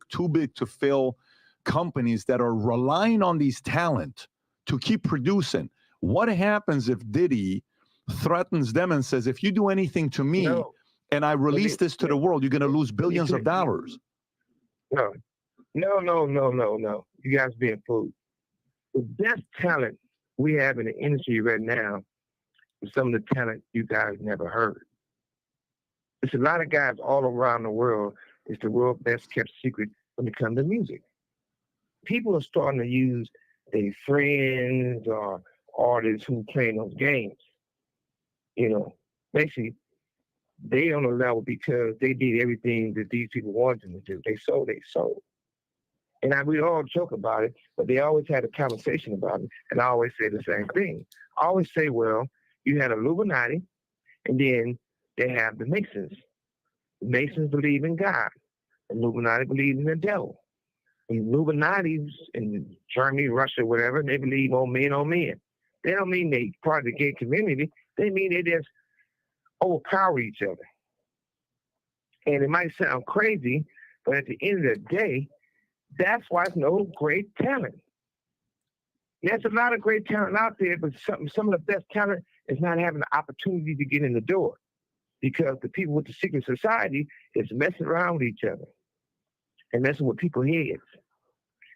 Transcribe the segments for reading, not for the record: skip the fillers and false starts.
too big to fail companies that are relying on these talent to keep producing. What happens if Diddy threatens them and says, if you do anything to me and I release this to the world, you're going to lose billions of dollars? No. You guys being fooled. The best talent we have in the industry right now is some of the talent you guys never heard. There's a lot of guys all around the world. It's the world's best kept secret when it comes to music. People are starting to use their friends or artists who play those games. Basically, they on a level because they did everything that these people wanted them to do. They sold. And we all joke about it, but they always had a conversation about it. And I always say the same thing. I always say, well, you had Illuminati, and then they have the Masons. The Masons believe in God. The Illuminati believes in the devil. The Illuminati in Germany, Russia, whatever, they believe on men. They don't mean they part of the gay community. They mean they just overpower each other. And it might sound crazy, but at the end of the day, that's why there's no great talent. There's a lot of great talent out there, but some of the best talent is not having the opportunity to get in the door because the people with the secret society is messing around with each other and messing with people's heads.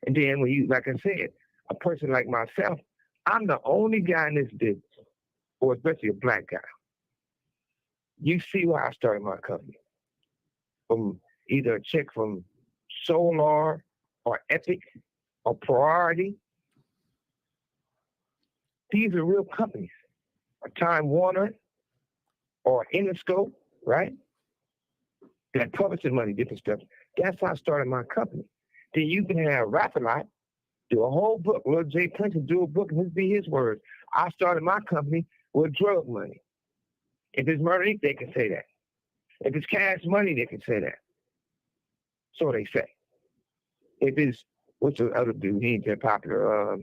And then when you, like I said, a person like myself, I'm the only guy in this business, or especially a black guy. You see why I started my company. From either a check from Solar or Epic or Priority. These are real companies. Or Time Warner or Interscope, right? That publishing money, different stuff. That's how I started my company. Then you can have Rap-A-Lot do a whole book. Lil J. Prince will do a book, and this be his words. I started my company with drug money. If it's Murder Inc., they can say that. If it's Cash Money, they can say that. So they say. If it's, what's the other dude? He ain't that popular.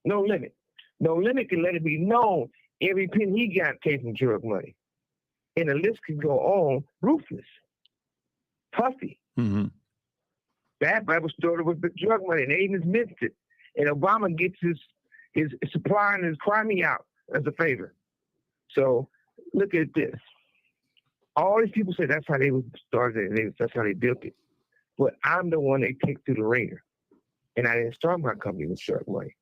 No Limit. No Limit can let it be known every penny he got came from drug money. And the list can go on. Ruthless. Puffy. Mm-hmm. That Bible started with the drug money, and they even missed it. And Obama gets his supply and his crime out as a favor. So look at this. All these people say that's how they started, that's how they built it. But I'm the one they take through the ringer. And I didn't start my company with drug money.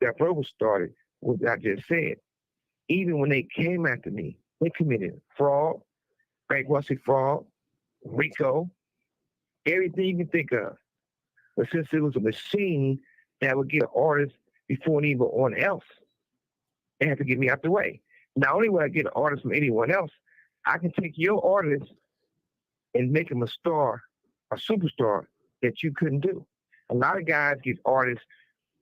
That Bro was started with what I just said. Even when they came after me, they committed fraud, bankruptcy fraud, RICO, everything you can think of. But since it was a machine that would get an artist before anyone else, they had to get me out the way. Not only would I get an artist from anyone else, I can take your artist and make him a star, a superstar that you couldn't do. A lot of guys get artists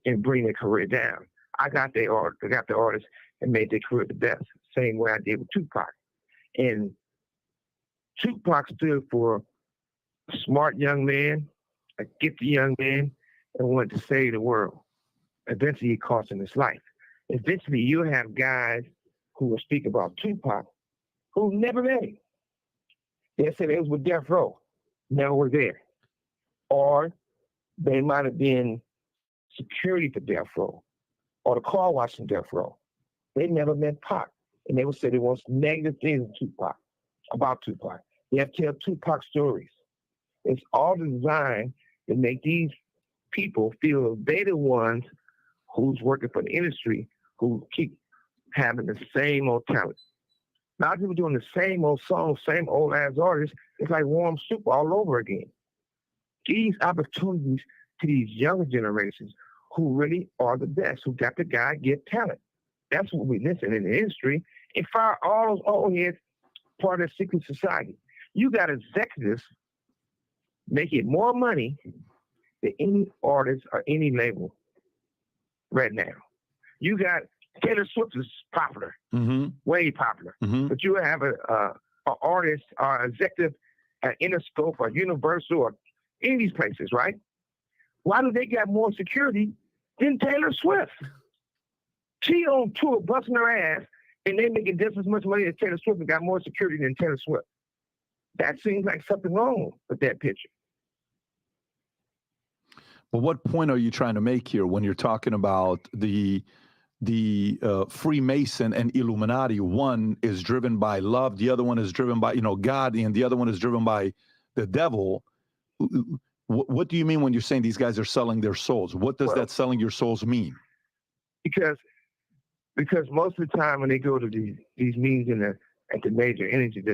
and bring their career down. I got the artist and made their career the best. Same way I did with Tupac. And Tupac stood for a smart young man, a gifted young man, and wanted to save the world. Eventually, it cost him his life. Eventually, you'll have guys who will speak about Tupac who never met him. They said they was with Death Row, never were there. Or they might have been security for Death Row or the car wash in Death Row. They never met Pac. And they would say they want negative things about Tupac. They have to tell Tupac stories. It's all designed to make these people feel they're the ones who's working for the industry who keep having the same old talent. A lot of people doing the same old songs, same old ass artists. It's like warm soup all over again. These opportunities to these younger generations who really are the best, who got the guy get talent. That's what we listen in the industry and fire all those old heads part of the secret society. You got executives making more money than any artist or any label right now. You got Taylor Swift is popular, way popular. But you have an artist or executive at Interscope or Universal or any of these places, right? Why do they got more security than Taylor Swift? She on tour busting her ass, and they making just as much money as Taylor Swift and got more security than Taylor Swift. That seems like something wrong with that picture. But what point are you trying to make here when you're talking about the Freemason and Illuminati? One is driven by love, the other one is driven by God, and the other one is driven by the devil. What do you mean when you're saying these guys are selling their souls? What does that selling your souls mean? Because most of the time when they go to these meetings at the major entities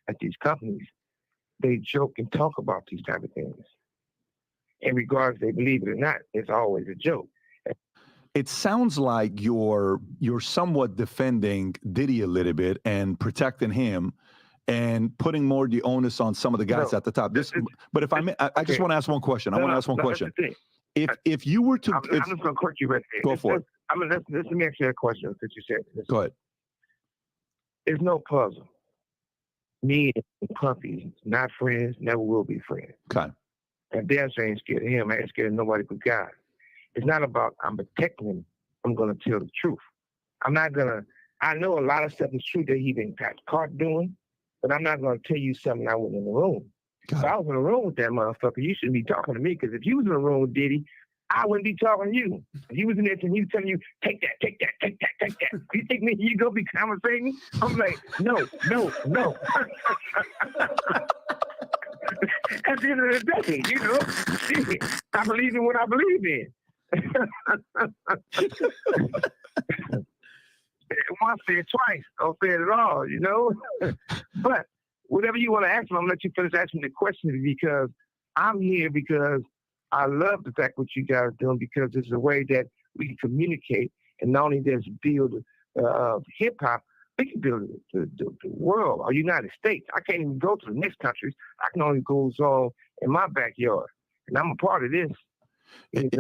at these companies, they joke and talk about these type of things. In regards they believe it or not, it's always a joke. It sounds like you're somewhat defending Diddy a little bit and protecting him and putting more the onus on some of the guys at the top. But if I may, I just want to ask one question. I want to ask one question. If you were to, I'm just going to correct you right there. Go for it. Let me ask you a question that you said. Go ahead. There's no puzzle. Me and Puffy, not friends, never will be friends. Okay. And damn sure ain't scared of him. I ain't scared of nobody but God. It's not about I'm protecting him. I'm going to tell the truth. I'm not going to, I know a lot of stuff is true that he been caught doing, but I'm not going to tell you something I wasn't in the room. If I was in the room with that motherfucker, you shouldn't be talking to me, because if you was in the room with Diddy, I wouldn't be talking to you. If he was in there and he was telling you, take that, take that, take that, take that. You think me, you go be conversating? I'm like, no. At the end of the day, I believe in what I believe in. Once said twice, don't say it at all, But whatever you want to ask me, I'm going to let you finish asking the question, because I'm here because I love the fact what you guys are doing, because it's a way that we can communicate, and not only does build hip hop, we can build the world, or United States. I can't even go to the next countries. I can only go on in my backyard, and I'm a part of this. And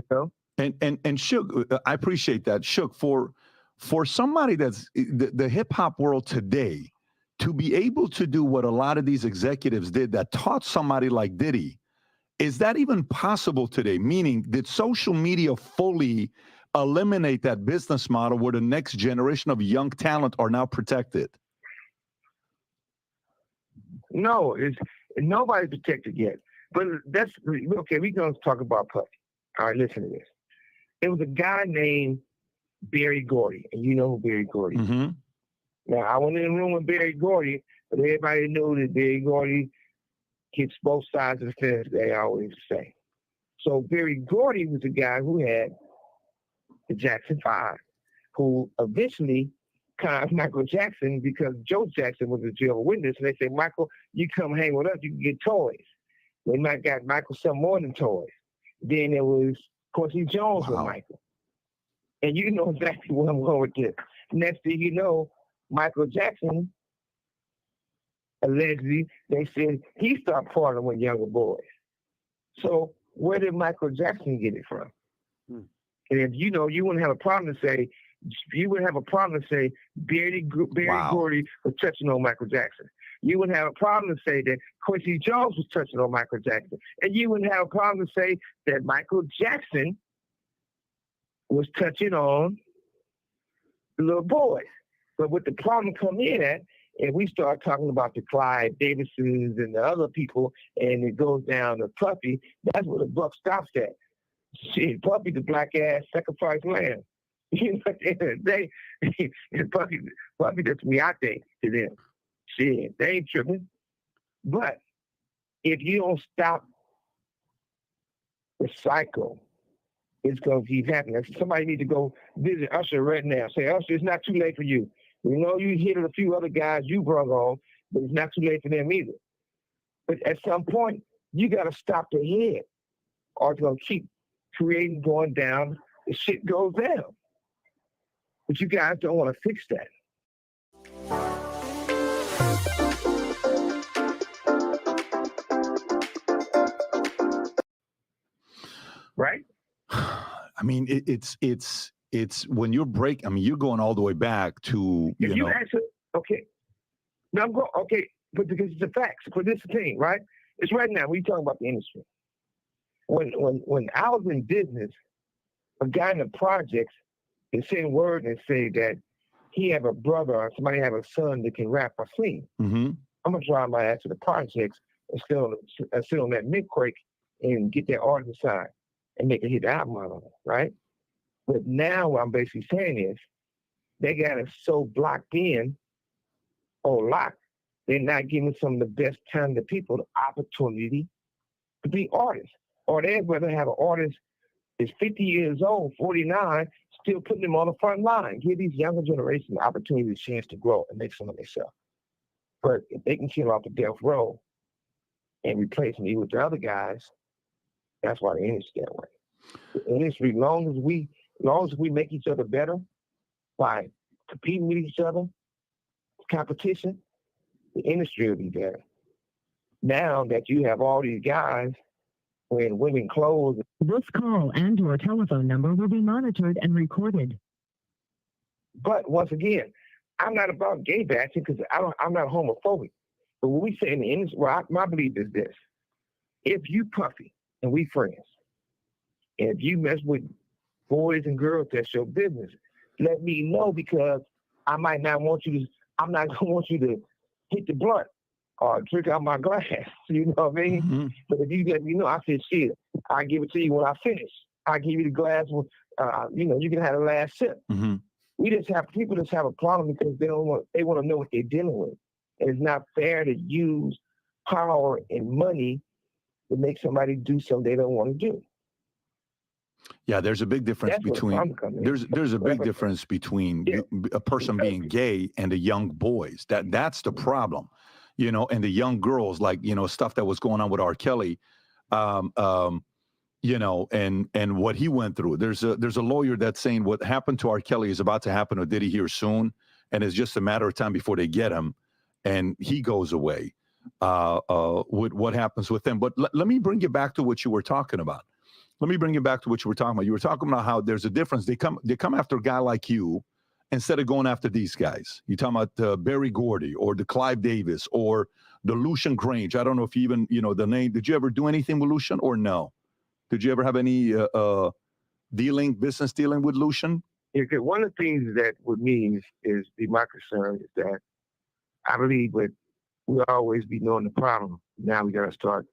Suge, I appreciate that. Suge, for somebody that's the hip hop world today, to be able to do what a lot of these executives did that taught somebody like Diddy, is that even possible today? Meaning, did social media fully eliminate that business model where the next generation of young talent are now protected? No, nobody's protected yet. But that's okay. We're going to talk about Puffy. All right, listen to this. There was a guy named Berry Gordy, and you know who Berry Gordy is. Mm-hmm. Now, I went in the room with Berry Gordy, but everybody knew that Berry Gordy hits both sides of the fence, they always say. So Berry Gordy was the guy who had the Jackson 5, who eventually conned Michael Jackson, because Joe Jackson was a Jehovah's Witness, and they say, Michael, you come hang with us, you can get toys. They might got Michael some more than toys. Then there was Quincy Jones with Michael. And you know exactly where I'm going with this. Next thing you know, Michael Jackson, allegedly, they said he started partying with younger boys. So where did Michael Jackson get it from? And if you wouldn't have a problem to say, Berry Gordy was touching on Michael Jackson. You wouldn't have a problem to say that Quincy Jones was touching on Michael Jackson. And you wouldn't have a problem to say that Michael Jackson was touching on the little boys. But what the problem come in at, and we start talking about the Clyde Davidsons and the other people, and it goes down to Puffy, that's where the buck stops at. Shit, Puffy, the black ass sacrifice lamb. At the end of the day, Puffy, that's me, I think, to them. Shit, they ain't tripping. But if you don't stop the cycle, it's going to keep happening. Somebody need to go visit Usher right now. Say, Usher, it's not too late for you. We know you hit a few other guys you brought on, but it's not too late for them either. But at some point, you got to stop the head, or it's going to keep creating, going down. The shit goes down. But you guys don't want to fix that. Right? I mean, it's when you're you're going all the way back to, Actually, okay. Now I'm going, okay, but because it's the facts. But this is the thing, right? It's right now. We talking about the industry. When I was in business, a guy in the projects is saying word and say that he have a brother or somebody have a son that can rap or sing. Mm-hmm. I'm gonna drive my ass to the projects and sit on that mid-quake and get that artist signed. and make a hit album out of it, right? But now what I'm basically saying is they got us so blocked in or locked, they're not giving some of the best talented people the opportunity to be artists. Or they'd rather have an artist that's 50 years old, 49, still putting them on the front line. Give these younger generations the opportunity, the chance to grow and make some of themselves. But if they can kill off the death row and replace me with the other guys, that's why the industry that way. The industry, as long as we make each other better by competing with each other, competition, the industry will be better. Now that you have all these guys wearing women clothes. This call and your telephone number will be monitored and recorded. But once again, I'm not about gay bashing because I'm not homophobic. But what we say in the industry, my belief is this. If you puffy and we friends, and if you mess with boys and girls, that's your business. Let me know because I might not want you to, I'm not going to want you to hit the blunt or drink out my glass. You know what I mean? Mm-hmm. But if you let me know, I said, shit, I'll give it to you when I finish. I'll give you the glass when, you can have the last sip. Mm-hmm. People just have a problem because they want to know what they're dealing with. And it's not fair to use power and money to make somebody do something they don't want to do. Yeah, there's a big difference between there's a big difference between a person being gay and the young boys. That's the problem, and the young girls, like stuff that was going on with R. Kelly, and what he went through. There's a lawyer that's saying what happened to R. Kelly is about to happen to Diddy here soon, and it's just a matter of time before they get him, and he goes away. With what happens with them. But let me bring you back to what you were talking about. You were talking about how there's a difference. They come after a guy like you instead of going after these guys. You're talking about Berry Gordy or the Clive Davis or the Lucian Grange. I don't know if you even, the name. Did you ever do anything with Lucian or no? Did you ever have any business dealing with Lucian? Yeah, one of the things that with me is my concern is that I believe that we'll always be knowing the problem. Now we got to start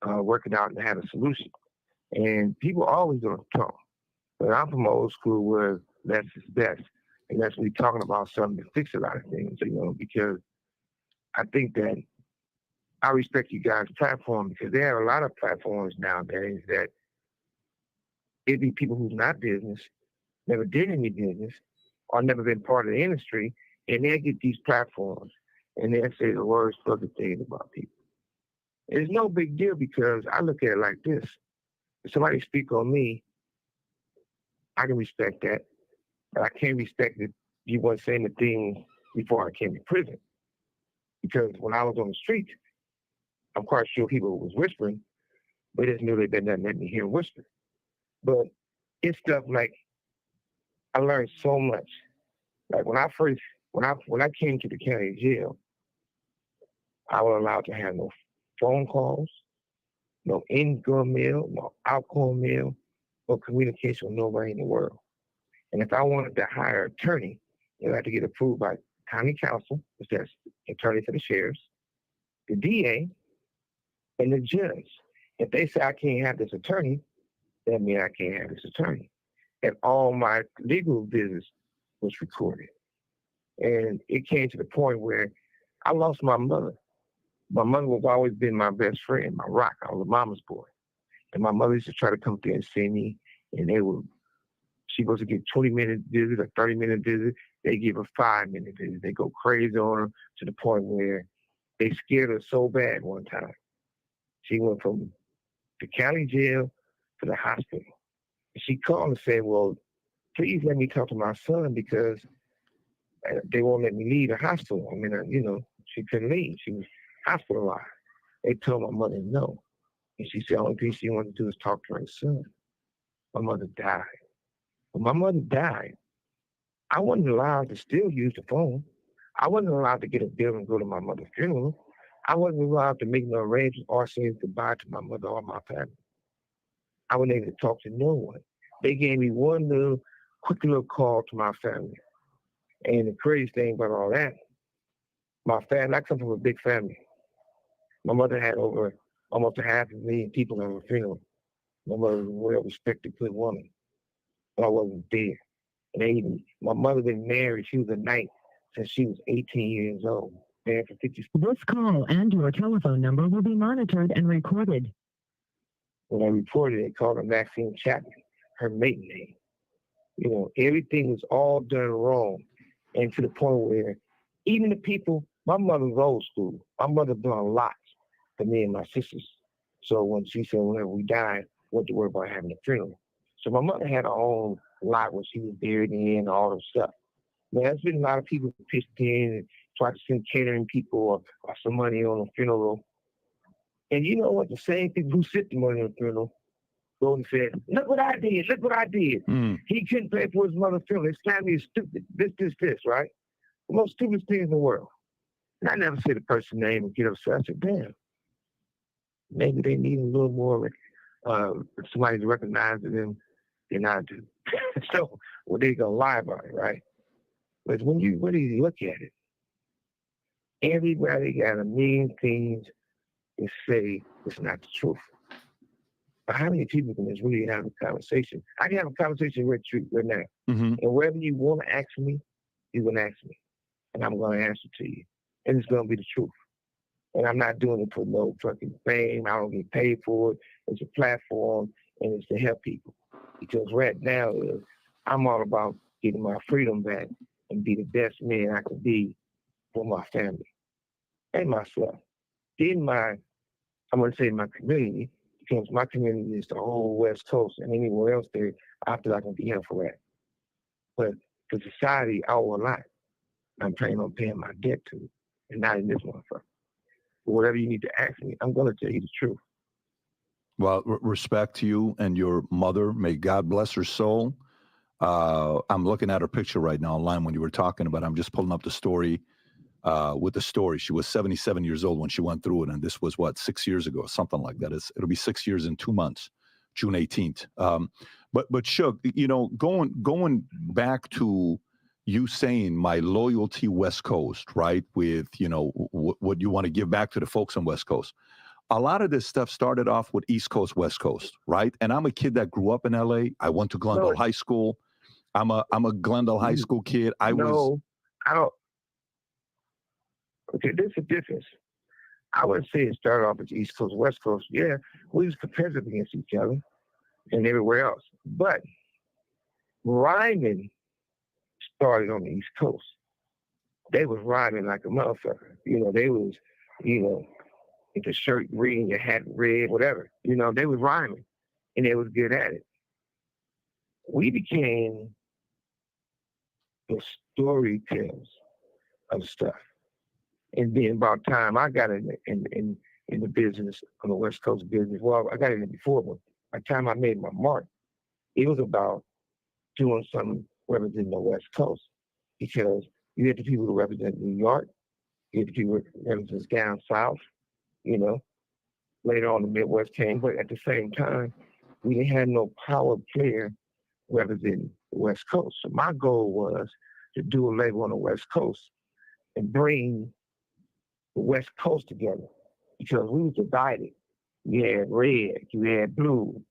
working out and have a solution. And people are always going to talk. But I'm from old school where less is best. And that's when we're talking about something to fix a lot of things, because I think that I respect you guys' platform because there are a lot of platforms nowadays that it'd be people who's not business, never did any business, or never been part of the industry, and they'll get these platforms and they'll say the worst fucking things about people. It's no big deal because I look at it like this. If somebody speak on me, I can respect that. But I can't respect that you weren't saying the thing before I came to prison. Because when I was on the street, I'm quite sure people was whispering, but it's nearly been nothing let me hear whisper. But it's stuff like I learned so much. Like when I came to the county jail, I was allowed to have no phone calls, no income mail, no outgoing mail, or communication with nobody in the world. And if I wanted to hire an attorney, it had to get approved by county council, which that's attorney for the sheriffs, the DA, and the judge. If they say I can't have this attorney, that means I can't have this attorney. And all my legal business was recorded. And it came to the point where I lost my mother. My mother was always been my best friend, my rock. I was a mama's boy. And my mother used to try to come there and see me, and she was to get 20-minute visit, a 30-minute visit. They give her 5-minute visit. They go crazy on her to the point where they scared her so bad one time. She went from the county jail to the hospital. And she called and said, well, please let me talk to my son because they won't let me leave the hospital. I mean, she couldn't leave. She was hospitalized. They told my mother no. And she said, the only thing she wanted to do is talk to her son. My mother died. When my mother died, I wasn't allowed to still use the phone. I wasn't allowed to get a bill and go to my mother's funeral. I wasn't allowed to make no arrangements or say goodbye to my mother or my family. I wasn't able to talk to no one. They gave me one quick little call to my family. And the crazy thing about all that, my family, I come from a big family. My mother had over almost 500,000 people at her funeral. My mother was a well-respected, good woman, but I wasn't there. And my mother been married. She was a knight since she was 18 years old. Married for 50. This call and your telephone number will be monitored and recorded. When I reported, they called her Maxine Chapman, her maiden name. You know, everything was all done wrong. And to the point where even the people, my mother was old school. My mother done a lot for me and my sisters. So when she said whenever we died, what to worry about having a funeral. So my mother had her own lot where she was buried in, all that stuff. Now, there's been a lot of people who pitched in and tried to send catering people or some money on a funeral. And you know what? The same people who sent the money on the funeral go and said, look what I did, look what I did. He couldn't pay for his mother's funeral. His family is stupid. This, right? The most stupidest thing in the world. And I never said the person's name and get upset. I said, damn, maybe they need a little more somebody to recognize them than I do. So, well, they're going to lie about it, right? But when you really look at it, everybody got a million things to say it's not the truth. But how many people can just really have a conversation? I can have a conversation with you right now. And wherever you want to ask me, you can ask me. And I'm going to answer to you. And it's going to be the truth. And I'm not doing it for no fucking fame. I don't get paid for it. It's a platform, and it's to help people. Because right now, I'm all about getting my freedom back and be the best man I can be for my family and myself. Then I'm going to say my community, because my community is the whole West Coast, and anywhere else there, I feel I can be helpful at. But for society, I owe a lot. I'm planning on paying my debt to, and not in this motherfucker. But whatever you need to ask me, I'm going to tell you the truth. Well, respect to you and your mother. May God bless her soul. I'm looking at her picture right now online when you were talking about it. I'm just pulling up the story with the story. She was 77 years old when she went through it, and this was, 6 years ago, something like that. It'll be 6 years in 2 months, June 18th. But Suge, you know, going back to you saying my loyalty West Coast, right, with, you know, what you want to give back to the folks on West Coast. A lot of this stuff started off with East Coast, West Coast, right? And I'm a kid that grew up in LA. I went to Glendale High School. I'm a Glendale High School kid. I don't. Okay, there's a difference. I wouldn't say it started off as East Coast, West Coast. Yeah, we was competitive against each other and everywhere else. But rhyming started on the East Coast. They was rhyming like a motherfucker. You know, they was, you know, if the shirt green, your hat red, whatever. You know, they was rhyming, and they was good at it. We became the storytellers of stuff. And then about time I got in the business, on the West Coast business, well, I got in it before, but by the time I made my mark, it was about doing something representing the West Coast. Because you had the people who represent New York, you had the people who represent down south, you know. Later on the Midwest came, but at the same time, we didn't have no power player representing the West Coast. So my goal was to do a label on the West Coast and bring the West Coast together, because we were divided. You had red, you had blue,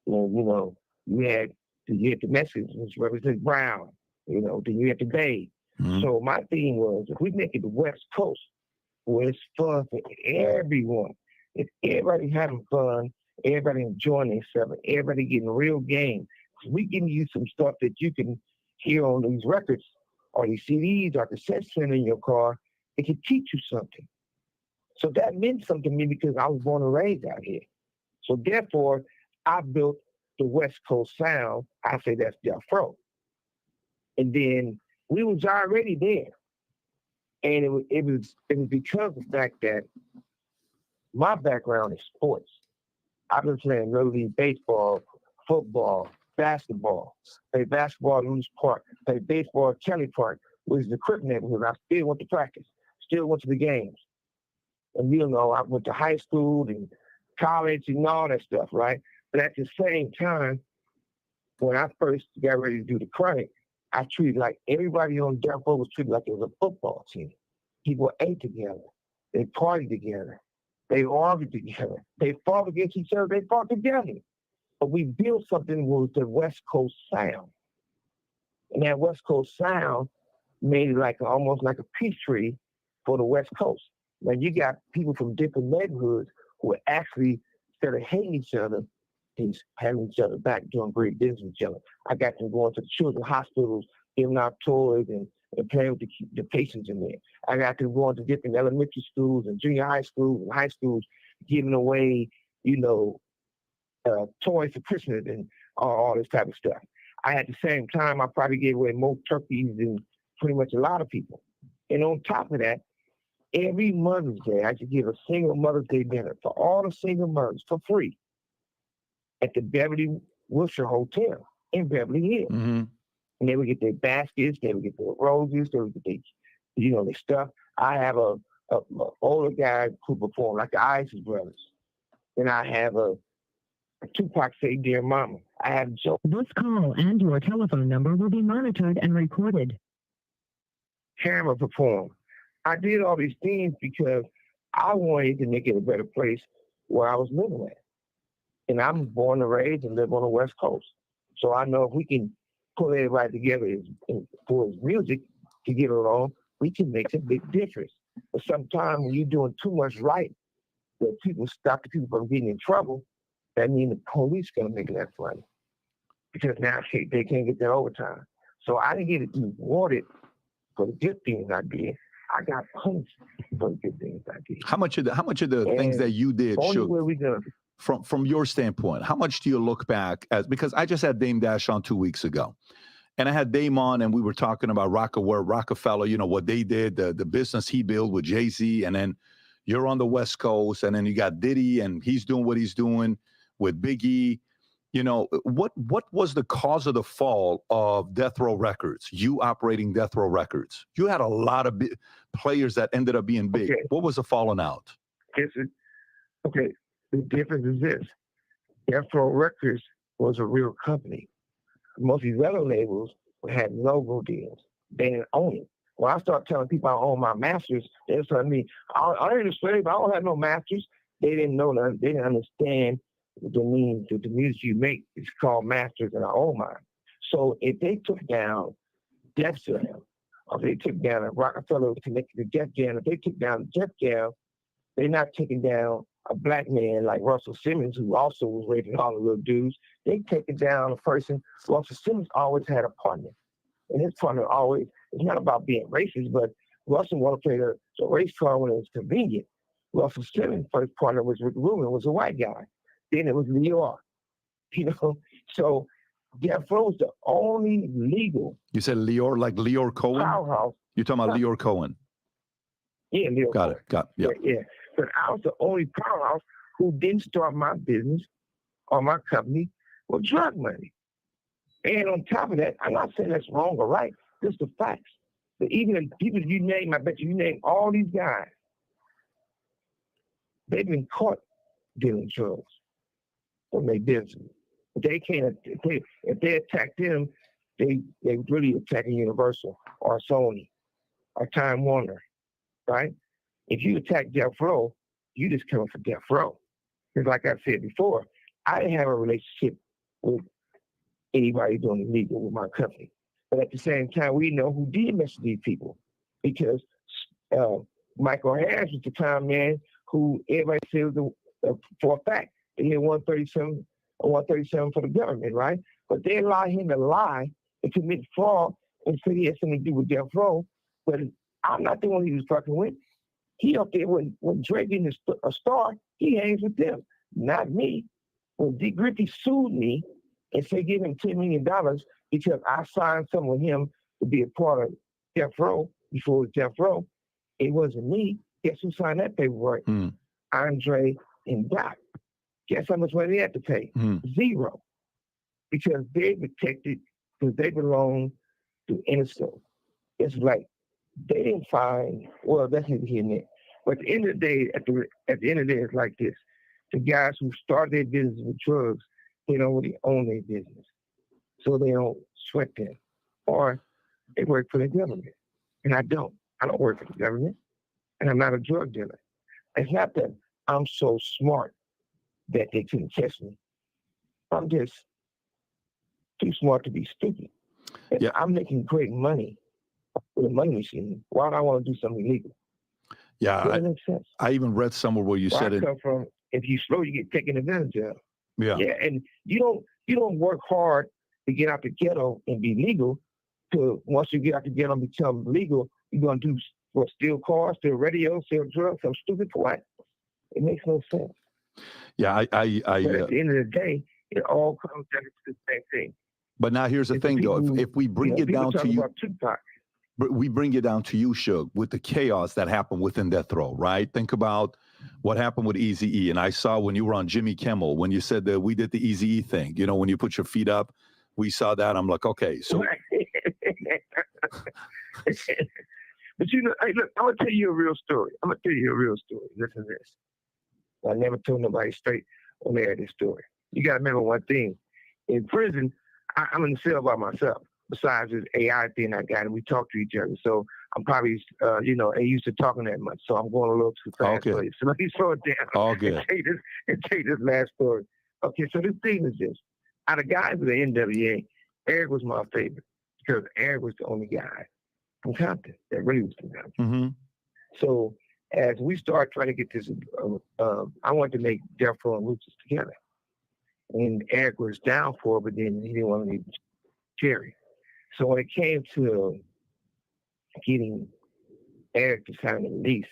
and, you know, you had the Mexicans, which represent brown, you know, then you had the Bay. So my thing was, if we make it the West Coast, where it's fun for everyone, if everybody having fun, everybody enjoying themselves, everybody getting real game, we give you some stuff that you can hear on these records or these CDs or cassette center in your car. It can teach you something. So that meant something to me because I was born and raised out here. So therefore, I built the West Coast sound. I say that's the Afro. And then we was already there. And it was because of the fact that my background is sports. I've been playing Little League baseball, football, basketball. Played basketball at Lewis Park. Played baseball at Kelly Park, which is the Crip neighborhood. I still went to practice. Still went to the games. And, you know, I went to high school and college and all that stuff, right? But at the same time, when I first got ready to do the chronic, I treated like everybody on Death Row was treated like it was a football team. People ate together. They partied together. They argued together. They fought against each other. They fought together. But we built something with the West Coast sound. And that West Coast sound made it like almost like a peace tree for the West Coast. Now you got people from different neighborhoods who are actually, instead of hating each other, he's having each other back, doing great business with each other. I got them going to the children's hospitals, giving out toys and playing with the patients in there. I got them going to different elementary schools and junior high schools and high schools, giving away, toys for Christmas and all this type of stuff. At the same time, I probably gave away more turkeys than pretty much a lot of people. And on top of that, every Mother's Day, I should give a single Mother's Day dinner for all the single mothers for free at the Beverly Wilshire Hotel in Beverly Hills. Mm-hmm. And they would get their baskets, they would get their roses, they would get their stuff. I have a older guy who performed like the Isis Brothers. And I have a Tupac say, "Dear Mama." I have Joe. This call and your telephone number will be monitored and recorded. Hammer perform. I did all these things because I wanted to make it a better place where I was living at. And I'm born and raised and live on the West Coast. So I know if we can pull everybody together for his music to get along, we can make a big difference. But sometimes when you're doing too much right, that people stop the people from getting in trouble, that means the police going to make that funny. Because now they can't get their overtime. So I didn't get rewarded for the good things I did. I got punished for the good things I did. How much of the things that you did, Suge, from your standpoint, how much do you look back as, because I just had Dame Dash on 2 weeks ago, and I had Dame on, and we were talking about Rockefeller, what they did, the business he built with Jay-Z, and then you're on the West Coast, and then you got Diddy, and he's doing what he's doing with Biggie. What was the cause of the fall of Death Row Records? You operating Death Row Records. You had a lot of players that ended up being big. Okay. What was the falling out? Okay, the difference is this. Death Row Records was a real company. Most of these other labels had logo deals. They didn't own it. When I start telling people I own my masters, they're telling me, I ain't a slave, I don't have no masters. They didn't know that. They didn't understand the music you make is called masters, and I own mine. So if they took down Def Jam, or they took down a Rockefeller connected to Def Jam, if they took down Def Jam, they're not taking down a black man like Russell Simmons, who also was raping all the little dudes. They taking down a person. Russell Simmons always had a partner, and his partner always, it's not about being racist, but Russell wanted to play the race car when it was convenient. Russell Simmons' first partner was Rick Rubin, was a white guy. Then it was Lior, So Death Row's the only legal. You said Lior, like Lior Cohen? Powerhouse. You're talking about Lior Cohen? Yeah, Lior Cohen. Got it. Yeah. But I was the only powerhouse who didn't start my business or my company with drug money. And on top of that, I'm not saying that's wrong or right. Just the facts. But even the people you name, I bet you name all these guys, they've been caught dealing drugs from their business. They can't. If they attack them, they really attacking Universal or Sony or Time Warner, right? If you attack Death Row, you just coming for Death Row. Because like I said before, I didn't have a relationship with anybody doing illegal with my company. But at the same time, we know who did mess with these people, because Michael Harris was the time man who everybody said was for a fact that he had 137 for the government, right? But they allowed him to lie and commit fraud and say he had something to do with Death Row. But I'm not the one he was fucking with. He up there when Dre getting a star, he hangs with them, not me. When D. Griffey sued me and said give him $10 million because I signed something with him to be a part of Death Row before it was Death Row, it wasn't me. Guess who signed that paperwork? Andre and Doc. Guess how much money they had to pay? Zero. Because they protected, because they belong to innocent. It's like they didn't find, well, that's neither here nor there. But at the end of the day, at the end of the day, it's like this. The guys who started their business with drugs, they don't really own their business. So they don't sweat them. Or they work for the government. And I don't. I don't work for the government. And I'm not a drug dealer. It's not that I'm so smart that they couldn't catch me. I'm just too smart to be stupid. And Yeah. I'm making great money with a money machine. Why would I want to do something illegal? Yeah, Doesn't make sense. I even read somewhere where you Where said I it. come from, if you slow, you get taken advantage of. Yeah. Yeah, and you don't work hard to get out the ghetto and be legal. To once you get out the ghetto and become legal, you're gonna do what? Steal cars, steal radios, steal drugs. I'm stupid for what? It makes no sense. Yeah, But at the end of the day, it all comes down to the same thing. but now here's the It's the thing, though. people If we bring it people down to talk you, about Tupac. but we bring it down to you, Suge, with the chaos that happened within Death Row, right? Think about what happened with Eazy-E. And I saw when you were on Jimmy Kimmel, when you said that we did the Eazy-E thing, you know, when you put your feet up, we saw that. I'm like, okay, so. But hey, look, I'm gonna tell you a real story. Listen to this. I never told nobody straight on air this story. You gotta remember one thing. In prison, I'm in the cell by myself. Besides this AI thing I got, and we talk to each other. So I'm probably, ain't used to talking that much. So I'm going a little too fast for you. So let me slow it down. All good. And take this last story. Okay, so the thing is this. Out of guys with the NWA, Eric was my favorite because Eric was the only guy from Compton that really was from Compton. Mm-hmm. So as we start trying to get this, I wanted to make Death Row and Ruthless together. And Eric was down for it, but then he didn't want to leave Jerry. So when it came to getting Eric to sign the release,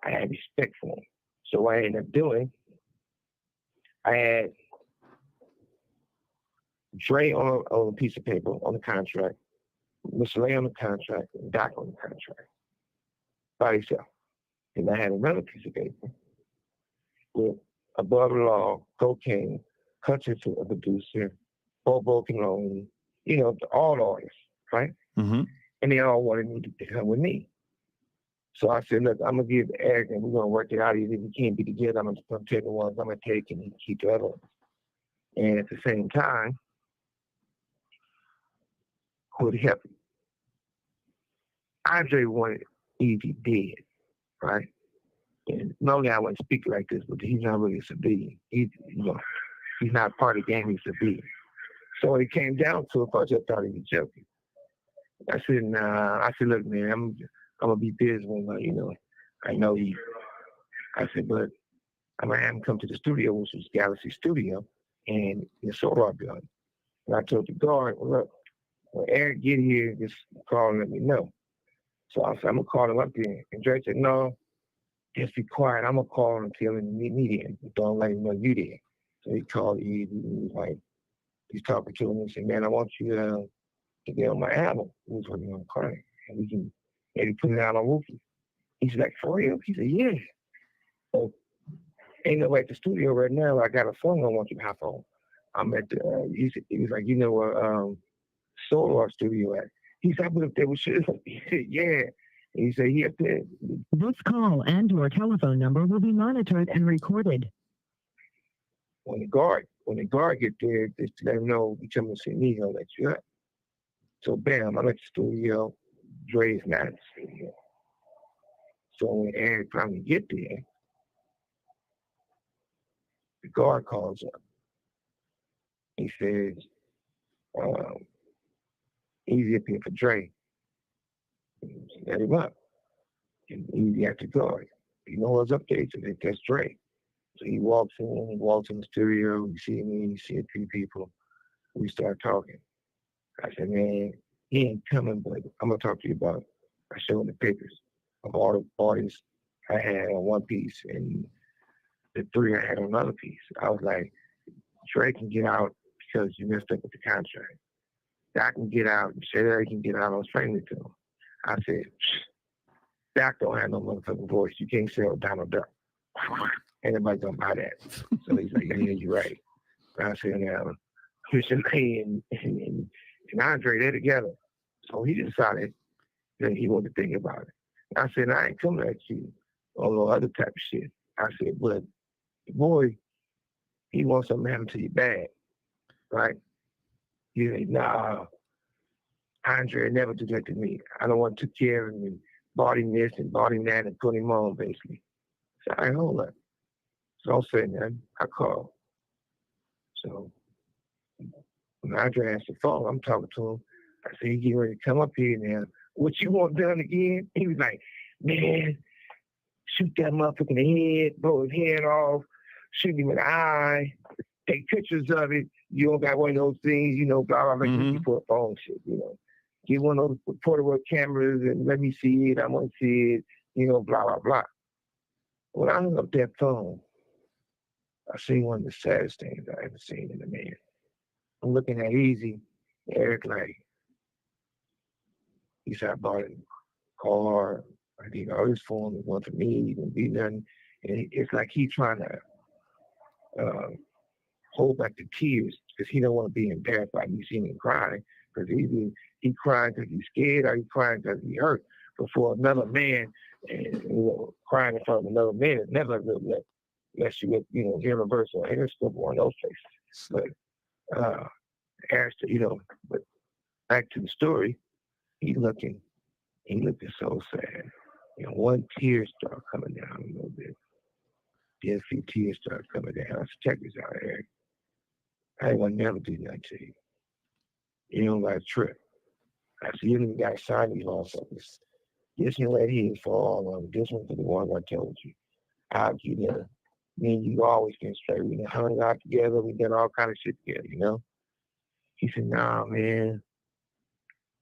I had respect for him. So what I ended up doing, I had Dre on a piece of paper on the contract, Mr. Lay on the contract, and Doc on the contract by himself. And I had another piece of paper with Above the Law, Cocaine, Country to a Producer, Bobo Canone, all artists, right? Mm-hmm. And they all wanted me to come with me. So I said, look, I'm going to give Eric and we're going to work it out. If we can't be together, I'm going to take the ones I'm going to take and keep the other ones. And at the same time, who would help me? Andre wanted Easy dead, right? And normally I wouldn't speak like this, but he's not really a civilian. He's not part of the game, he's a civilian. So when it came down to it, I just thought he was joking. I said, nah. I said, look, man, I'm gonna be busy when I know he. I said, but I'm gonna have him come to the studio, which was Galaxy Studio, and the Solar building. And I told the guard, well, look, when Eric get here, just call and let me know. So I said, I'm gonna call him up there. And Dre said, no, just be quiet. I'm gonna call him and tell him to meet me there. Don't let him know you there. So he called Easy. He was like, he's talking to him and said, man, I want you to get on my album. He was working on crying. And we can maybe put it out on Rookie. He's like, for real? He said, yeah. So ain't no way at the studio right now. I got a song I want you to hop on. I'm at the, he was like, where Solar Studio at? He said, I put up there with shit. He said, yeah. And he said, he up there. This call and your telephone number will be monitored and recorded. When the guard get there, just let him know, you come and see me, he'll let you up. So bam, I'm at the studio. Dre's not at the studio. So when Eric finally get there, the guard calls up. He says, Easy up here for Dre. Let him up. And Easy at the guard. You know what's up there? He said, that's Dre. So he walks in the studio, he see me, he see a few people. We start talking. I said, man, he ain't coming, but I'm gonna talk to you about. I showed him the pictures of all the artists I had on one piece and the three I had on another piece. I was like, Dre can get out because you messed up with the contract. Doc can get out, Sherry can get out on training to him. I said, Doc don't have no motherfucking voice. You can't sell Donald Duck. Anybody gonna buy that? So he's like, yeah, you're right. I said, now, Christian Lee and Andre, they're together. So he decided that he wanted to think about it. I said, I ain't coming at you on no other type of shit. I said, but the boy, he wants something to happen to you bad, right? He said, nah, Andre never do that to me. I don't want to take care of him and bought him this and bought him that and put him on, basically. So I hold up. So don't say nothing. I called. So When Andre answered the phone, I'm talking to him. I said, "You get ready to come up here now. What you want done again?" He was like, "Man, shoot that motherfucker in the head, blow his head off, shoot him in the eye, take pictures of it. You don't got one of those things, blah, blah, blah, before the phone shit, Get one of those portable cameras and let me see it. I want to see it, blah, blah, blah." When I hung up that phone, I seen one of the saddest things I ever seen in a man. I'm looking at Easy, Eric, like, he said, "I bought a car. I did all this for him. It wasn't for me. He didn't do nothing." And it's like he trying to hold back the tears because he don't want to be embarrassed by me seeing him crying. Because he crying because he's scared or he crying because he hurt. But for another man, and crying in front of another man is never a good look. Unless you get, irreversible hair stuff on those places. But but back to the story, he looking so sad. One tear started coming down a little bit. Then a few tears started coming down. I said, "Check this out, Eric. I ain't gonna never do nothing to you. You don't got a trip." I said, "You don't got to sign these motherfuckers. This one right here is for all of them. This one for the ones I told you. I'll get there. Me and you always been straight. We done hung out together. We done all kind of shit together, He said, "Nah, man.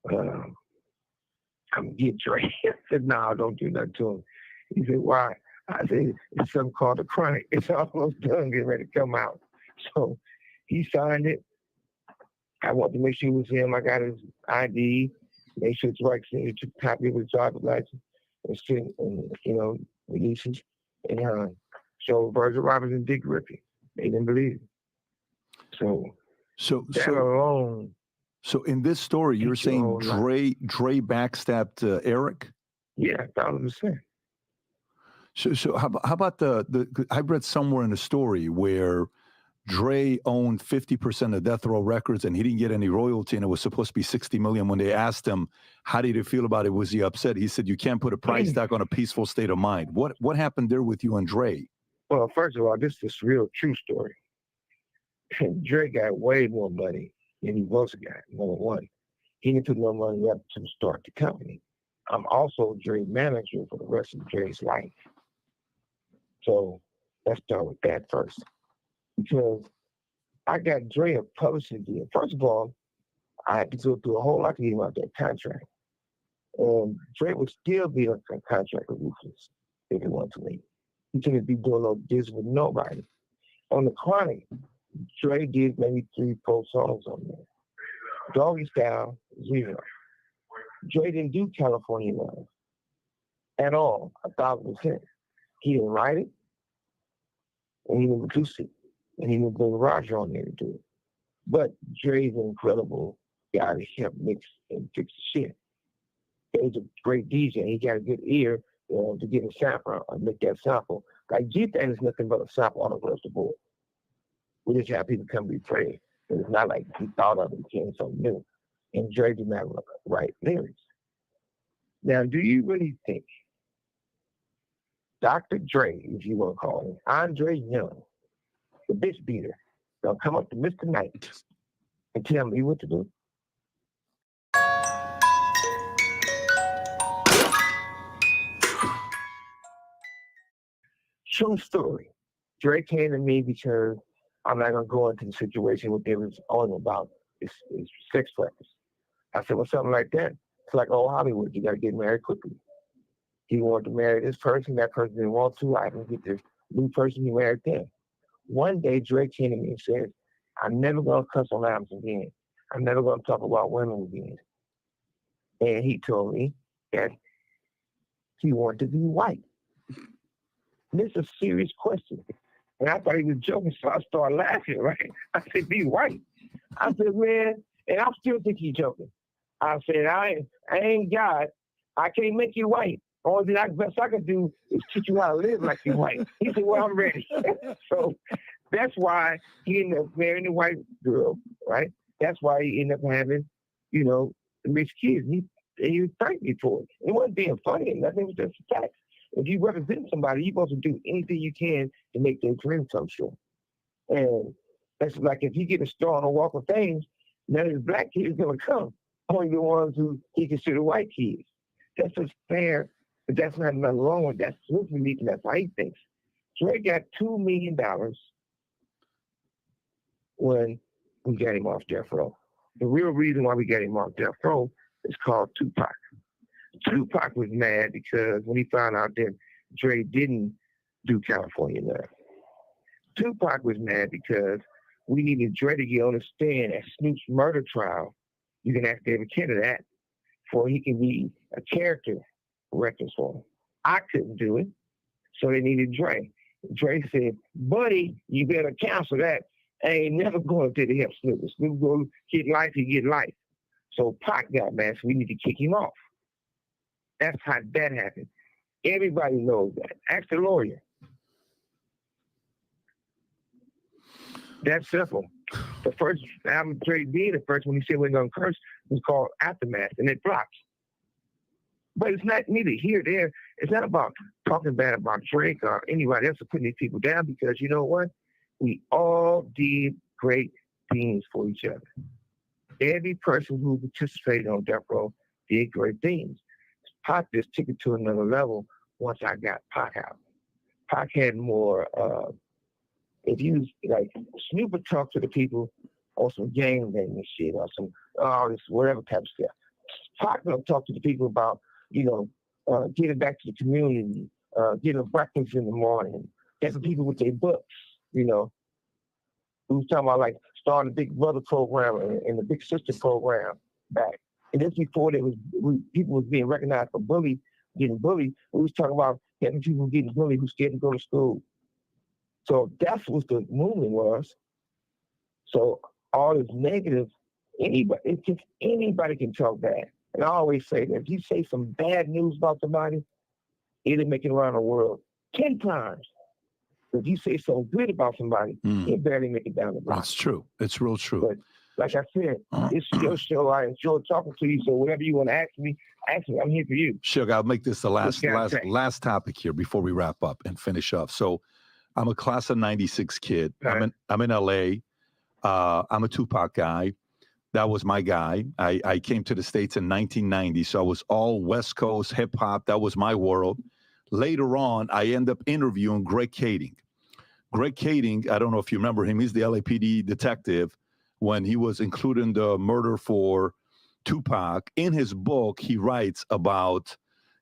I'm gonna get Dre." I said, "Nah, don't do nothing to him." He said, "Why?" I said, "It's something called a chronic. It's almost done, getting ready to come out." So he signed it. I wanted to make sure it was him. I got his ID, make sure it's right. He took a copy of his driver's license and sent, and release it and show Virgil Roberts and Dick Rippey. They didn't believe it. So that alone. So in this story, you're saying Dre backstabbed Eric? Yeah, 1,000%. So how about I read somewhere in the story where Dre owned 50% of Death Row Records and he didn't get any royalty and it was supposed to be $60 million. When they asked him, how did he feel about it? Was he upset? He said, "You can't put a price tag on a peaceful state of mind." What happened there with you and Dre? Well, first of all, this is a real true story. Dre got way more money than he was got, number one. He didn't put no money up to start the company. I'm also Dre's manager for the rest of Dre's life. So let's start with that first. Because I got Dre a publishing deal. First of all, I had to go through a whole lot to get him out that contract. And Dre would still be on a contract with Ruthless if he wanted to leave. He couldn't be doing no deals with nobody. On the Chronic, Dre did maybe 3-4 songs on there. Doggy Style, 0. Dre didn't do California Love at all, 1,000%. He didn't write it, and he didn't produce it, and he didn't bring Roger on there to do it. But Dre's an incredible guy to help mix and fix the shit. He's a great DJ. He got a good ear to get a sample and make that sample. Like G-Thang is nothing but a sample all across the board. We just have people come be praised. It's not like he thought of it and came something new. And Dre did not write lyrics. Now, do you really think Dr. Dre, if you want to call him, Andre Young, the bitch beater, gonna come up to Mr. Knight and tell me what to do? True story. Dre came to me because I'm not gonna go into the situation what they was on about is sex practice. I said, well, something like that. It's like old Hollywood. You gotta get married quickly. He wanted to marry this person. That person didn't want to. I can get this new person. He married them. One day, Dre came to me and said, "I'm never gonna cuss on albums again. I'm never gonna talk about women again." And he told me that he wanted to be white. And this is a serious question. And I thought he was joking, so I started laughing, right? I said, "Be white." I said, "Man," and I still think he's joking. I said, I ain't God. I can't make you white. Only thing best I can do is teach you how to live like you're white. He said, "Well, I'm ready." So that's why he ended up marrying a white girl, right? That's why he ended up having, mixed kids. He thanked me for it. It wasn't being funny and nothing. It was just a fact. If you represent somebody, you're supposed to do anything you can to make their dream come true. And That's like if he get a star on a Walk of Fame, none of his black kids gonna come. Only the ones who he consider white kids. That's just fair, but that's not nothing wrong with that. That's his belief, and that's how he thinks. Dre got $2 million when we got him off death row. The real reason why we got him off death row is called Tupac. Tupac was mad because when he found out that Dre didn't do California Love. Tupac was mad because we needed Dre to get on the stand at Snoop's murder trial. You can ask David Kennedy that, for he can be a character reference for him. I couldn't do it, so they needed Dre. Dre said, buddy, you better cancel that. I ain't never going to help Snoop. If Snoop go get life, he get life. So Pac got mad, so we need to kick him off. That's how that happened. Everybody knows that. Ask the lawyer. That's simple. The first album Dre did, the first one he said we're going to curse, was called Aftermath, and it flopped. But it's not neither here or there. It's not about talking bad about Drake or anybody else or putting these people down, because you know what? We all did great things for each other. Every person who participated on Death Row did great things. Pac just took it to another level once I got Pac out. Pac had more, if you, like, Snoop would talk to the people on some gang and shit, or some, this whatever type of stuff. Pac would talk to the people about, giving back to the community, getting breakfast in the morning, helping people with their books, We was talking about, like, starting the Big Brother program and the Big Sister program back. And this before people was being recognized for getting bullied. We was talking about helping people getting bullied who scared to go to school. So that's what the movement was. So all this negative, anybody can talk bad. And I always say that if you say some bad news about somebody, it'll make it around the world 10 times. If you say something good about somebody, it barely make it down the block. That's true. It's real true. But like I said, it's your show. I enjoy talking to you. So whatever you want to ask me. I'm here for you. Suge, I'll make this the last topic here before we wrap up and finish up. So I'm a class of 96 kid. Right. I'm in LA. I'm a Tupac guy. That was my guy. I came to the States in 1990. So I was all West Coast hip hop. That was my world. Later on, I end up interviewing Greg Kading. Greg Kading, I don't know if you remember him. He's the LAPD detective. When he was included in the murder for Tupac, in his book, he writes about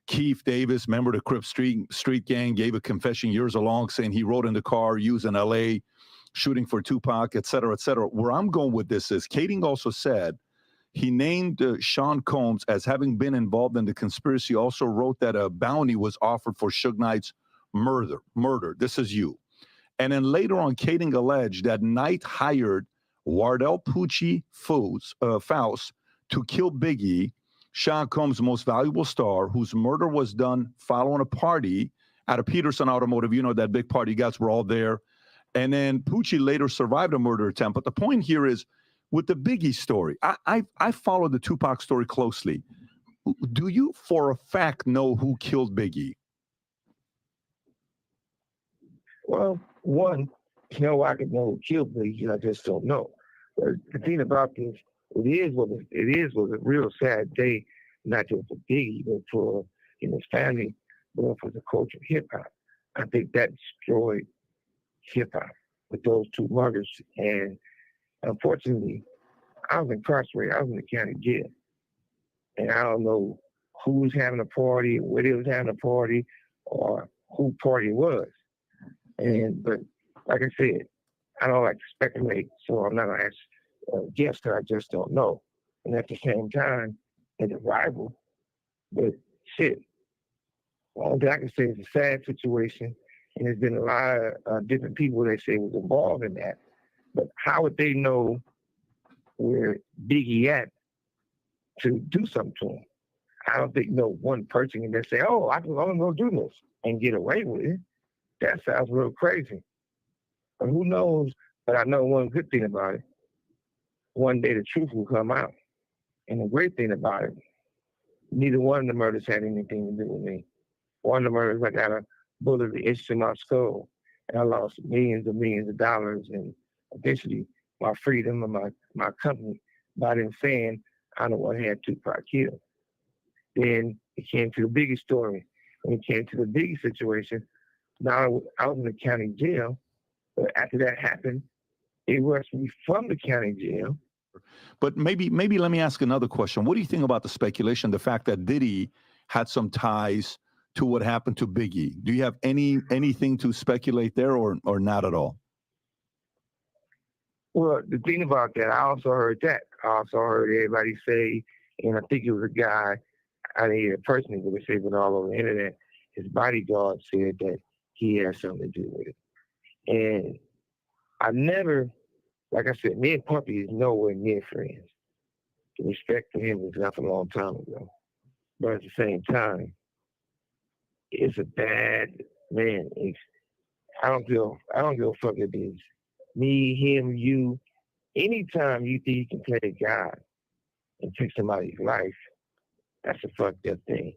Keith Davis, member of the Crip Street Gang, gave a confession years along saying he rode in the car used in L.A., shooting for Tupac, et cetera, et cetera. Where I'm going with this is Kading also said he named Sean Combs as having been involved in the conspiracy, also wrote that a bounty was offered for Suge Knight's murder. This is you. And then later on, Kading alleged that Knight hired Wardell Pucci Faust to kill Biggie, Sean Combs' most valuable star, whose murder was done following a party at a Peterson Automotive. You know, that big party, you guys were all there. And then Pucci later survived a murder attempt. But the point here is, with the Biggie story, I followed the Tupac story closely. Do you, for a fact, know who killed Biggie? Well, one, I could know who killed Biggie. I just don't know. But the thing about this, it was a real sad day, not just for Biggie, but for his family, but for the culture of hip hop. I think that destroyed hip hop with those two murders. And unfortunately, I was incarcerated. I was in the county jail. And I don't know who was having a party, where they was having a party, or who party was. But like I said, I don't like to speculate, so I'm not going to ask guess that I just don't know. And at the same time, it's a rival. But shit, all that I can say is a sad situation. And there's been a lot of different people they say was involved in that. But how would they know where Biggie at to do something to him? I don't think no one person can just say, oh, I can only go do this and get away with it. That sounds real crazy. But who knows? But I know one good thing about it. One day the truth will come out. And the great thing about it, neither one of the murders had anything to do with me. One of the murders, I got a bullet that itched in my skull. And I lost millions and millions of dollars. And eventually my freedom and my company by them saying I don't want to have Tupac killed. Then it came to the biggest story. When it came to the biggest situation, now I was in the county jail, but after that happened, it rushed me from the county jail. But maybe let me ask another question. What do you think about the speculation, the fact that Diddy had some ties to what happened to Biggie? Do you have anything to speculate there, or not at all? Well, the thing about that, I also heard that. I also heard everybody say, and I think it was a guy, I didn't hear it personally, but they say it all over the internet, his bodyguard said that he had something to do with it. And I never, like I said, me and Puppy is nowhere near friends. The respect for him was left a long time ago. But at the same time, it's a bad man. I don't give a fuck if it's me, him, you. Anytime you think you can play God and take somebody's life, that's a fucked up thing.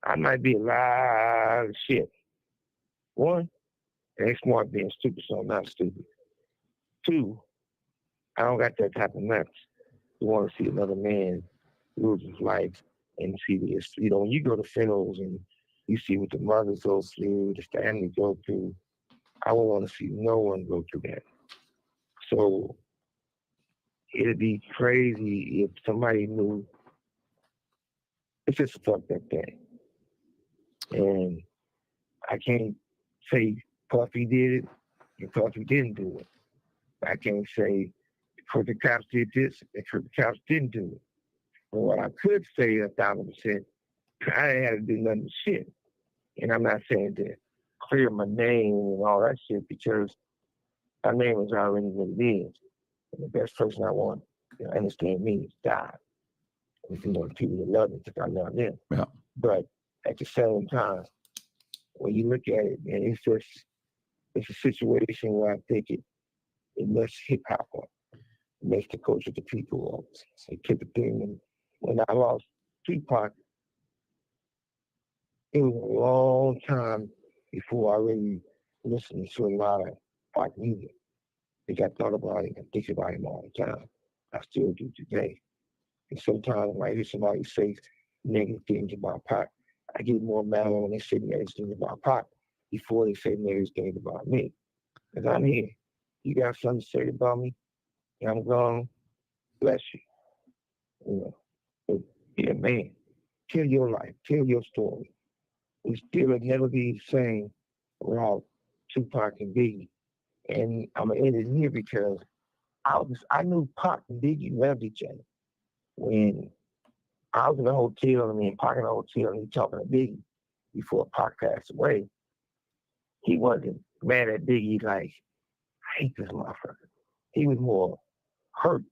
I might be a lot of shit. One, it ain't smart being stupid, so I'm not stupid. Two, I don't got that type of nuts to want to see another man lose his life and see this. You know, when you go to funerals and you see what the mothers go through, the family go through, I would want to see no one go through that. So it'd be crazy if somebody knew. It's just a fucked up thing. And I can't say Puffy did it and Puffy didn't do it. I can't say the cops did this and the cops didn't do it. But what I could say 1,000%, I ain't had to do nothing but shit. And I'm not saying to clear my name and all that shit because my name is already what it is. And the best person I want to understand me is God. And you know, the people that love me because I love them. Yeah. But at the same time, when you look at it, man, it's a situation where I think it lets hip hop up. It makes the culture the people up. It kept the thing. And when I lost Tupac, it was a long time before I really listened to a lot of rock music. I think I thought about it and think about him all the time. I still do today. And sometimes when I hear somebody say negative things about Pac, I get more mad when they say negative things about Pac before they say negative things about me. Because I'm here. You got something to say about me, and I'm gone. Bless you. You know, but yeah, man, tell your life, tell your story. We still will never be the same without Tupac and Biggie. And I'm gonna end it here because I knew Pac and Biggie loved each other. When I was in a hotel, Pac in a hotel, and he talking to Biggie before Pac passed away, he wasn't mad at Biggie like, I hate this motherfucker. He was more hurt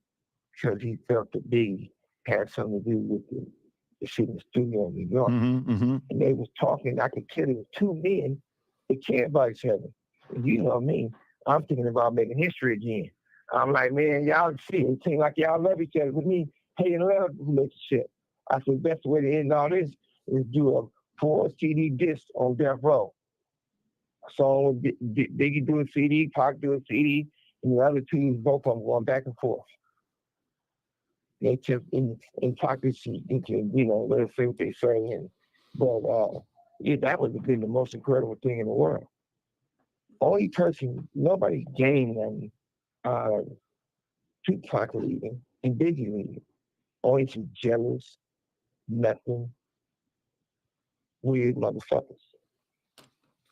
because he felt that Biggie had something to do with the shit in the studio in New York. And they was talking, I could tell it was two men that cared about each other. And you know what I mean? I'm thinking about making history again. I'm like, man, y'all see, it seems like y'all love each other. With me, hate and love relationship. I said, the best way to end all this is do a 4 CD disc on Death Row. A song with Biggie do a CD, Pac do a CD, and the other two, both of them going back and forth. They just in pockets, you can, let us say what they say. But that would have been the most incredible thing in the world. Only person, nobody gained them, Tupac leaving and Biggie leaving. Only some jealous, nothing, weird motherfuckers.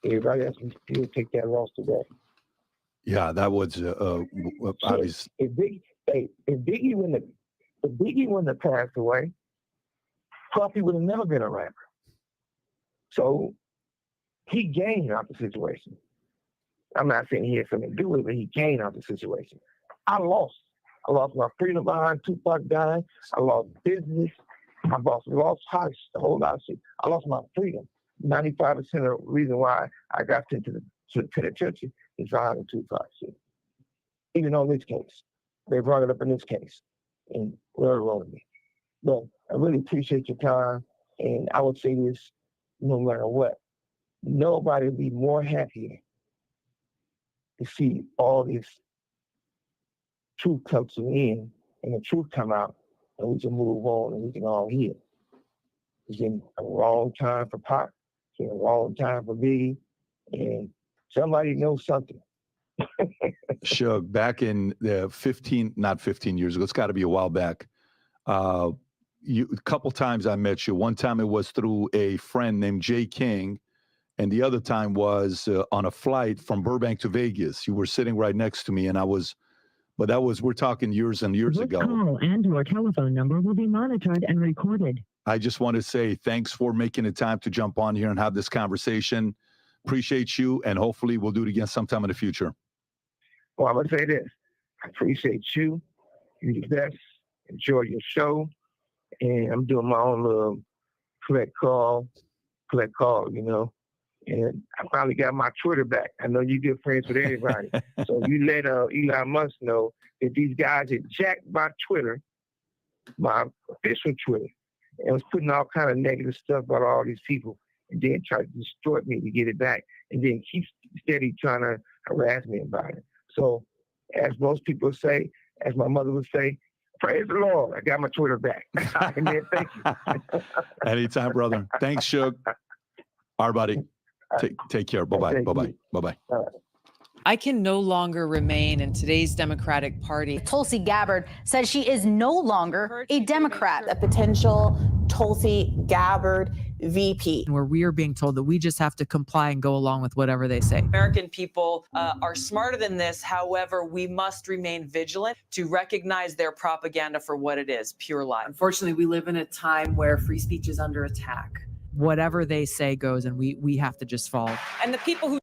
Everybody else can still take that loss today. Yeah, that was obvious. If Biggie wouldn't have passed away, Puffy would have never been a rapper. So he gained out the situation. I'm not saying he had something to do with it, but he gained out the situation. I lost. I lost my freedom behind Tupac dying. I lost business. I lost house, a whole lot of shit. I lost my freedom. 95% of the reason why I got sent to the penitentiary is behind the Tupac shit. Even on this case. They brought it up in this case. And whatever wrong with me. But I really appreciate your time. And I would say this no matter what. Nobody would be more happier to see all this truth come to an end and the truth come out, and we can move on and we can all heal. It's been a long time for Pac. It's been a long time for Biggie, and somebody knows something. Suge, back in the 15 years ago, it's got to be a while back. A couple times I met you. One time it was through a friend named Jay King, and the other time was on a flight from Burbank to Vegas. You were sitting right next to me, and we're talking years and years This ago. call and your telephone number will be monitored and recorded. I just want to say thanks for making the time to jump on here and have this conversation. Appreciate you, and hopefully we'll do it again sometime in the future. Well, I'm going to say this. I appreciate you. You're the best. Enjoy your show. And I'm doing my own little collect call, you know. And I finally got my Twitter back. I know you good friends with everybody. So you let Elon Musk know that these guys had jacked my Twitter, my official Twitter, and was putting all kind of negative stuff about all these people, and then tried to distort me to get it back, and then keep steady trying to harass me about it. So, as most people say, as my mother would say, praise the Lord, I got my Twitter back. And then thank you. Anytime, brother. Thanks, Suge. All right, buddy. Take care. Bye-bye. Bye-bye. Bye-bye. I can no longer remain in today's Democratic Party. Tulsi Gabbard says she is no longer a Democrat. A potential Tulsi Gabbard VP. Where we are being told that we just have to comply and go along with whatever they say. American people are smarter than this. However, we must remain vigilant to recognize their propaganda for what it is, pure lie. Unfortunately, we live in a time where free speech is under attack. Whatever they say goes, and we have to just follow. And the people who